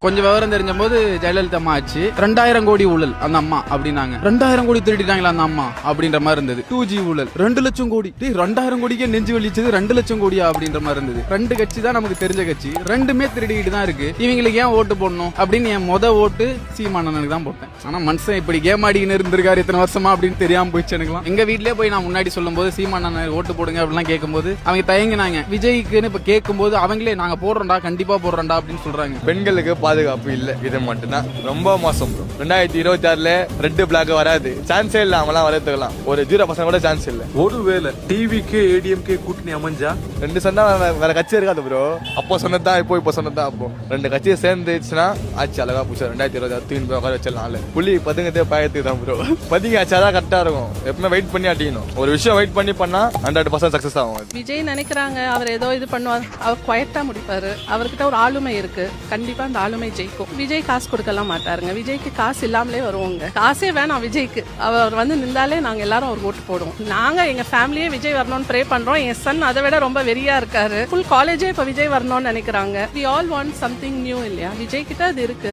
கொஞ்சம் விவரம் தெரிஞ்ச போது ஜெயலலிதா அம்மா ஆச்சு 2000 கோடி ஊழல் அந்த அம்மா அப்படின்னாங்க. 2000 கோடி திருடிட்டாங்களா அந்த அம்மா அப்படின்ற மாதிரி இருந்தது. 2G ஊழல் 2 லட்சம் கோடி. 2000 கோடிக்கே நெஞ்சு வலிச்சது 2 லட்சம் கோடியா அப்படின்ற மாதிரி இருந்தது. 2 கட்சி தான் நமக்கு தெரிஞ்ச கட்சி, ரெண்டுமே திருடிக்கிட்டு தான் இருக்கு. இவங்களுக்கு ஏன் ஓட்டு போடணும் அப்படின்னு என் ஓட்டு சீமானனுக்கு தான் போட்டேன். ஆனா மனுஷன் இப்படி கேம் ஆடிக்கின்னு இருந்திருக்காரு இத்தனை வருஷமா அப்படின்னு தெரியாம போயிடுச்சு எனக்குலாம். எங்க வீட்லயே போய் நான் முன்னாடி சொல்லும் போது சீமானன் ஓட்டு போடுங்க அப்படிலாம் கேட்கும்போது அவங்க தயங்கினாங்க. விஜய்க்குன்னு இப்ப கேட்கும் போது அவங்களே நாங்க போடுறோம்டா கண்டிப்பா போடுறோம்டா அப்படின்னு சொல்றாங்க. பெண்களுக்கு பாதுகாப்பு இல்ல, இது மட்டும்தான் ரொம்ப மோசம். 2026 ரெட் பிளாக் வராது, சான்ஸே இல்ல. அவங்களாம் வரதுக்கலாம் ஒரு 0% கூட சான்ஸ் இல்ல. ஒருவேளை டிவிக்கே ஏடிஎம்கே கூட்டணி அமைஞ்சா 2 சொன்னா வேற கட்சி இருக்காது ப்ரோ. அப்போ சொன்னதான் இப்போ சொன்னதான். அப்போ 2 கட்சியை சேர்ந்துச்சுன்னா ஆச்சு அழகா போச்சு. 2026 உட்கார வச்சிடலாம். புள்ளி பதுங்கதே பயத்துக்கு தான் ப்ரோ. பதுங்கி ஆச்சாதான் கரெக்டா இருக்கும். எப்பவுமே வெயிட் பண்ணி அடிக்கணும். ஒரு விஷயம் வெயிட் பண்ணா 100% சக்சஸ் ஆகும். விஜய் நினைக்கிறாங்க அவர் ஏதோ இது பண்ணுவார், அவர் குவைட்டா முடிப்பாரு. அவர்கிட்ட ஒரு ஆளுமை இருக்கு, கண்டிப்பா அந்த ஆளுமை ஜெயிக்கும். விஜய் காசு கொடுக்கலாம் மாட்டாருங்க. விஜய்க்கு காசு இல்லாமலே வருவோங்க. காசே வேணாம் விஜய்க்கு. அவர் நின்றாலே நாங்க எல்லாரும் அவர் ஓட்டு போடுவோம். நாங்க எங்க ஃபேமிலியே விஜய் வரணும்னு ப்ரே பண்றோம். என் சன் அதை விட ரொம்ப வெறியா இருக்காரு. ஃபுல் காலேஜே இப்ப விஜய் வரணும்னு நினைக்கிறாங்க. we all want something new இல்லையா? விஜய் கிட்ட அது இருக்கு.